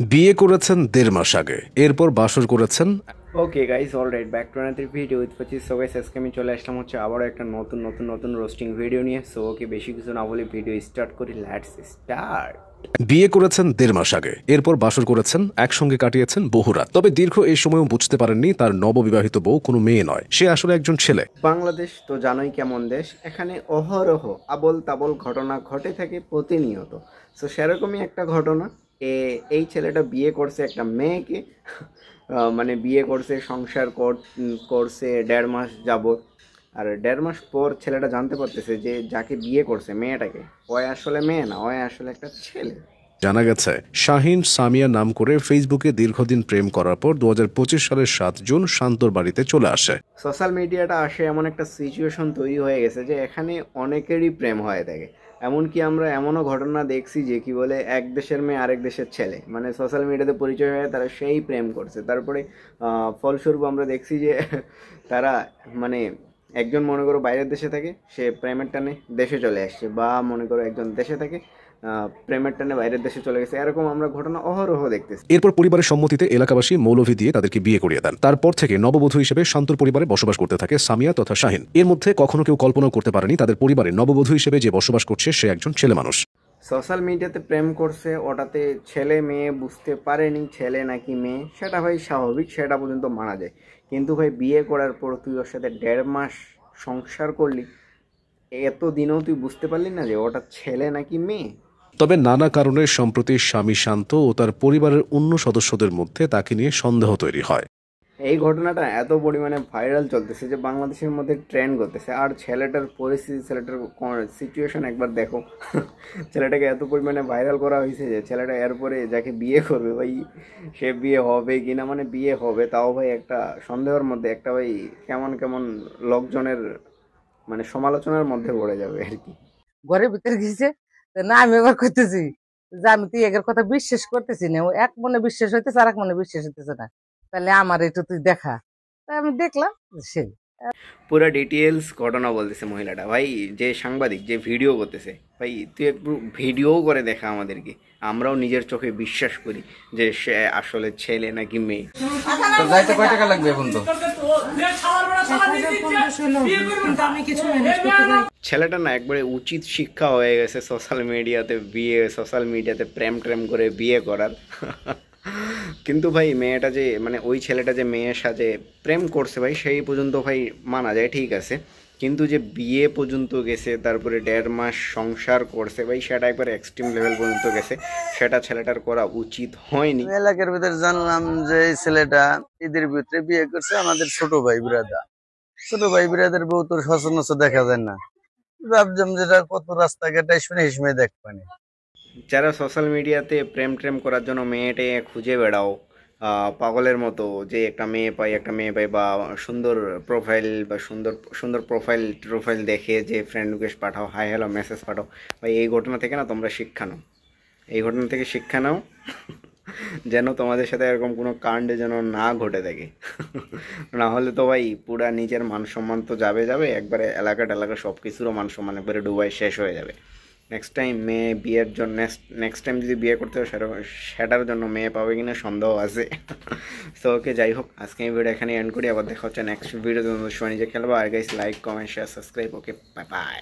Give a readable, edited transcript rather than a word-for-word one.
বিয়ে করেছেন ১.৫ মাস আগে, এরপর বাসর করেছেন। Okay guys, alright, back to another video with পঁচিশ। সো গাইস, আজকে আমি চলে আসলাম হচ্ছে আবারও একটা নতুন রোস্টিং ভিডিও নিয়ে। সো ওকে, বেশি কিছু না বলে ভিডিও স্টার্ট করি। Let's start. বিয়ে করেছেন ১.৫ মাস আগে, এরপর বাসর করেছেন, একসঙ্গে কাটিয়েছেন বহু রাত। তবে দীর্ঘ এই সময়ও বুঝতে পারেননি তার নববিবাহিত বউ কোনো মেয়ে নয়, সে আসলে একজন ছেলে। বাংলাদেশ তো জানোই কেমন দেশ, এখানে অহরহ আবল তাবল ঘটনা ঘটে থাকে প্রতিনিয়ত। সো সেরকমই একটা ঘটনা। এই ছেলেটা বিয়ে করছে একটা মেয়েকে। মানে বিয়ে করছে, সংসার করছে ১.৫ মাস যাবত। আর ১.৫ মাস পর ছেলেটা জানতে পারতেছে যে যাকে বিয়ে করছে মেয়েটাকে, ও আসলে মেয়ে না, ও আসলে একটা ছেলে। জানা গেছে, শাহিন সামিয়া নাম করে ফেসবুকে দীর্ঘদিন প্রেম করার পর ২০২৫ সালের ৭ জুন শান্তর বাড়িতে চলে আসে। সোশ্যাল মিডিয়াটা আসে এমন একটা সিচুয়েশন তৈরি হয়ে গেছে যে এখানে অনেকেরই প্রেম হয়ে থাকে। এমনকি আমরা এমনও ঘটনা দেখছি যে কি বলে, এক দেশের মেয়ে আরেক দেশের ছেলে, মানে সোশ্যাল মিডিয়াতে পরিচয় হয়ে তারা সেই প্রেম করছে। তারপরে ফলস্বরূপ আমরা দেখছি যে তারা, মানে একজন মনে করো বাইরের দেশে থাকে, সে প্রেমের টানে দেশে চলে আসছে, বা মনে করো একজন দেশে থাকে, প্রেমের টানে বাইরের দেশে চলে গেছে। এরকম আমরা ঘটনা অহরহ দেখতেছি। এরপর পরিবারের সম্মতিতে এলাকাবাসী মৌলভী দিয়ে তাদেরকে বিয়ে করিয়ে দেন। তারপর থেকে নববধূ হিসেবে শান্তর পরিবারে বসবাস করতে থাকে সামিয়া তথা শাহিন। এর মধ্যে কখনো কেউ কল্পনাও করতে পারেনি তাদের পরিবারে নববধূ হিসেবে যে বসবাস করছে সে একজন ছেলে মানুষ। সোশ্যাল মিডিয়াতে প্রেম করছে, ওটাতে ছেলে মেয়ে বুঝতে পারেনি ছেলে নাকি মেয়ে, সেটা ভাই স্বাভাবিক, সেটা পর্যন্ত মানা যায়। কিন্তু ভাই বিয়ে করার পর তুই ওর সাথে ১.৫ মাস সংসার করলি, এত দিনেও তুই বুঝতে পারলি না যে ওটা ছেলে নাকি মেয়ে? তবে নানা কারণে সম্প্রতি স্বামী শান্ত ও তার পরিবারের অন্য সদস্যদের মধ্যে তাকে নিয়ে সন্দেহ তৈরি হয়। এই ঘটনাটা এত পরিমাণে ভাইরাল চলতেছে যে বাংলাদেশের মধ্যে ট্রেন্ড করতেছে। আর ছেলেটার পরিস্থিতি, ছেলেটার সিচুয়েশন একবার দেখো। ছেলেটাকে এত পরিমাণে ভাইরাল করা হয়েছে যে ছেলেটা এরপরে যাকে বিয়ে করবে ভাই, সে বিয়ে হবে কিনা, মানে বিয়ে হবে তাও ভাই একটা সন্দেহের মধ্যে, একটা ভাই কেমন কেমন লোকজনের মানে সমালোচনার মধ্যে পড়ে যাবে আর কি। ঘরের ভিতরে গেছে, না আমি এবার করতেছি যে আমি তুই একের কথা বিশ্বাস করতেছি না, ও এক মনে বিশ্বাস হইতেছে আর এক মনে বিশ্বাস হইতেছে না, তাহলে আমার একটু তুই দেখা। তাই আমি দেখলাম সেই পুরো ডিটেলস ঘটনা বলতেছে মহিলাটা। ভাই যে সাংবাদিক যে ভিডিও করতেছে, ভাই তুই একটু ভিডিও করে দেখা আমাদেরকে, আমরাও নিজের চোখে বিশ্বাস করি যে সে আসলে ছেলে নাকি মেয়ে। তো যাইতে কয় টাকা লাগবে এখন? তো ছেলেটা না একবারে উচিত শিক্ষা হয়ে গেছে সোশ্যাল মিডিয়াতে প্রেম ট্রেম করে বিয়ে করার। কিন্তু ভাই মেয়েটা যে, মানে ওই ছেলেটা যে মেয়ের সাথে প্রেম করছে ভাই, সেই পর্যন্ত ভাই মানা যায়, ঠিক আছে। কিন্তু যে বিয়ে পর্যন্ত গেছে, তারপরে ১.৫ মাস সংসার করছে ভাই, সেটা একবার এক্সট্রিম লেভেল পর্যন্ত গেছে। সেটা ছেলেটার করা উচিত হয়নি। এলাকার ভিতরে জানলাম যে এই ছেলেটা ঈদের ভিতরে বিয়ে করছে আমাদের ছোট ভাই বিরাদা। ছোট ভাই বিরাদের বউ তোর সচরাচর দেখা যায় না। ভাবলাম যেটা কত রাস্তাঘাটে শুনে হিসেবে দেখবানি। যারা সোশ্যাল মিডিয়াতে প্রেম ট্রেম করার জন্য মেয়েটে খুঁজে বেড়াও পাগলের মতো, যে একটা মেয়ে পাই, বা সুন্দর প্রোফাইল, বা সুন্দর সুন্দর প্রোফাইল দেখে যে ফ্রেন্ড রিকোয়েস্ট পাঠাও, হাই হ্যালো মেসেজ পাঠাও, ভাই এই ঘটনা থেকে না তোমরা শিক্ষা নাও। এই ঘটনা থেকে শিক্ষা নাও, যেন তোমাদের সাথে এরকম কোনো কাণ্ড যেন না ঘটে থাকে। না হলে তো ভাই পুরা নিজের মান সম্মান তো যাবে একবারে, এলাকা সব কিছুরও মান সম্মান একবারে ডুবাই শেষ হয়ে যাবে। নেক্সট টাইম মেয়ে বিয়ের জন্য, নেক্সট টাইম যদি বিয়ে করতে হয় সেটার জন্য মেয়ে পাবে কিনা সন্দেহ আছে। তো ওকে, যাই হোক, আজকে এই ভিডিও এখানে এন্ড করি। আবার দেখা হচ্ছে নেক্সট ভিডিওতে। সময় নিজে খেলবো। আর guys, like comment share subscribe. Okay, bye by.